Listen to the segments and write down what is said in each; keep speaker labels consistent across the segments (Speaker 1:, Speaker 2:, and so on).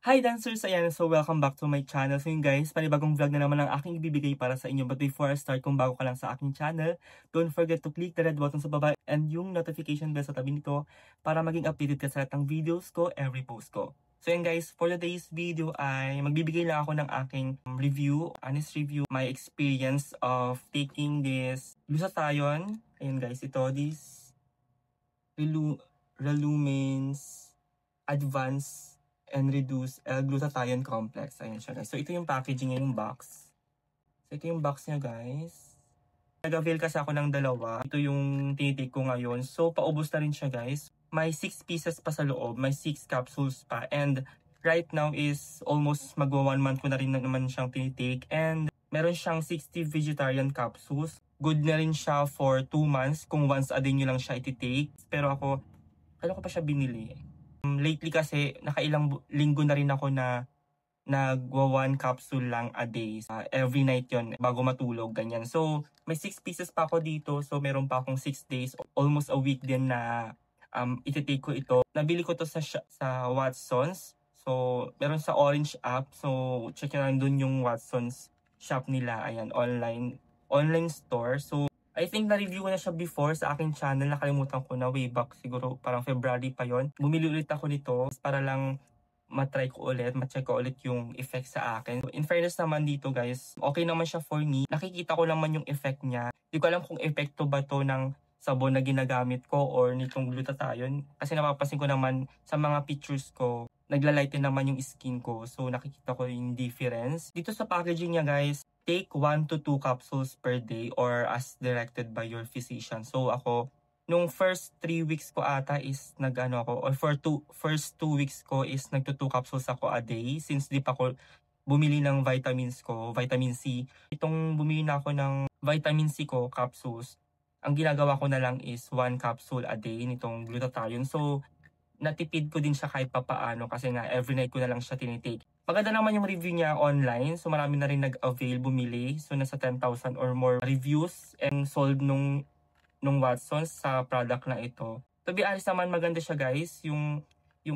Speaker 1: Hi dancers! Ayan, so welcome back to my channel. So yun guys, panibagong vlog na naman ang aking ibibigay para sa inyo. But before I start, kung bago ka lang sa aking channel, don't forget to click the red button sa baba and yung notification bell sa tabi nito para maging updated ka sa lahat ng videos ko, every post ko. So yun guys, for today's video ay magbibigay lang ako ng aking review, honest review, my experience of taking this glutathione. Ayan guys, this Relumens Advanced and Reduce L-Glutathione Complex. Ayan siya guys. So ito yung packaging niya, yung box. So ito yung box niya guys. Nag-avail kasi ako ng dalawa. Ito yung tinitake ko ngayon. So paubos na rin siya guys. May 6 pieces pa sa loob. May 6 capsules pa. And right now is almost magwa 1 month ko na rin naman siyang tinitake. And meron siyang 60 vegetarian capsules. Good na rin siya for 2 months kung once a day nyo lang siya ititake. Pero ako, kailan ko pa siya binili? Lately kasi, nakailang linggo na rin ako na nagwa 1 capsule lang a day. Every night yon bago matulog, ganyan. So, may 6 pieces pa ako dito. So, meron pa akong 6 days, almost a week din na ititake ko ito. Nabili ko to sa Watsons. So, meron sa Orange app. So, check nyo lang dun yung Watsons shop nila. Ayan, online store. So, I think na-review ko na siya before sa aking channel. Nakalimutan ko na way back siguro parang February pa yon. Bumili ulit ako nito para lang matry ko ulit, ma-check ko ulit yung effect sa akin. So, in fairness naman dito guys, okay naman siya for me. Nakikita ko naman yung effect niya. Hindi ko alam kung epekto ba to ng sabon na ginagamit ko or nitong glutathione. Kasi napapansin ko naman sa mga pictures ko, naglalighten naman yung skin ko. So nakikita ko yung difference. Dito sa packaging niya guys, take 1 to 2 capsules per day or as directed by your physician. So ako, nung first 3 weeks ko ata is nag-ano ako, or first 2 weeks ko is nagto 2 capsules ako a day since di pa ako bumili ng vitamins ko, vitamin C. Itong bumili na ako ng vitamin C ko, capsules, ang ginagawa ko na lang is 1 capsule a day nitong glutathione. So, natipid ko din siya kahit papaano kasi nga every night ko na lang siya tinitake. Maganda naman yung review niya online. So marami na rin nag-avail, bumili. So nasa 10,000 or more reviews and sold nung Watsons sa product na ito. To be honest naman, maganda siya guys. Yung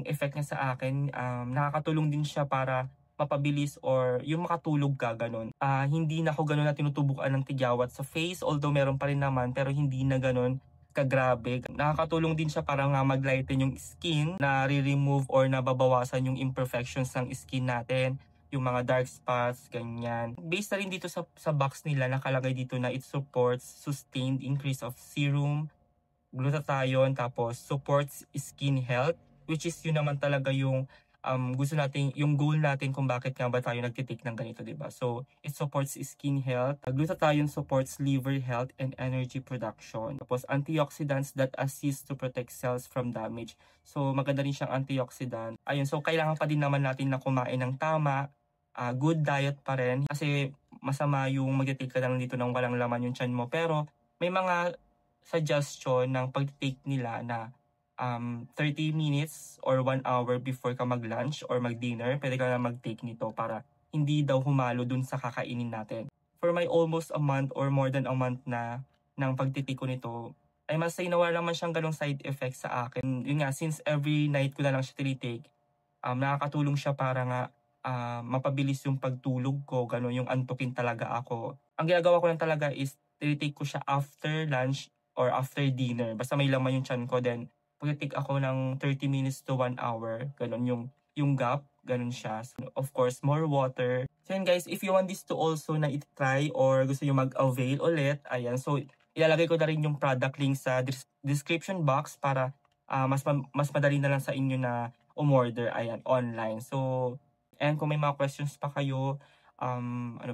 Speaker 1: effect niya sa akin, nakakatulong din siya para mapabilis or yung makatulog ka, ganun. Hindi na ako ganun na tinutubukan ng tigyawat sa face. Although meron pa rin naman, pero hindi na ganun kagrabe. Nakakatulong din siya para nga mag-lighten yung skin, na re-remove or nababawasan yung imperfections ng skin natin, yung mga dark spots, ganyan. Based na rin dito sa box nila, nakalagay dito na it supports sustained increase of serum, glutathione, tapos supports skin health, which is yun naman talaga yung gusto natin, yung goal natin kung bakit nga ba tayo nagtitake ng ganito, diba? So, it supports skin health. Glutathione supports liver health and energy production. Tapos, antioxidants that assist to protect cells from damage. So, maganda rin siyang antioxidant. Ayun, so kailangan pa din naman natin na kumain ng tama. Good diet pa rin. Kasi, masama yung magtitake ka lang dito ng walang laman yung tiyan mo. Pero, may mga suggestion ng pag-take nila na 30 minutes or 1 hour before ka mag-lunch or mag-dinner, pwede ka na mag-take nito para hindi daw humalo dun sa kakainin natin. For my almost a month or more than a month na ng pagtitake ko nito, I must say na wala naman siyang ganong side effects sa akin. Yun nga, since every night ko na lang siya tinitake, nakakatulong siya para nga mapabilis yung pagtulog ko, gano'n, yung antukin talaga ako. Ang ginagawa ko lang talaga is tinitake ko siya after lunch or after dinner. Basta may laman yung tiyan ko, then pag-take ako ng 30 minutes to 1 hour, ganun yung gap, ganun siya. So, of course, more water. So yun guys, if you want this to also na i-try or gusto nyo mag-avail ulit, ayan. So, ilalagay ko na rin yung product link sa description box para mas madali na lang sa inyo na umorder, ayan, online. So, and kung may mga questions pa kayo,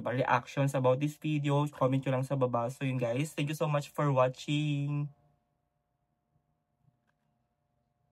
Speaker 1: reactions about this video, comment nyo lang sa baba. So yun guys, thank you so much for watching.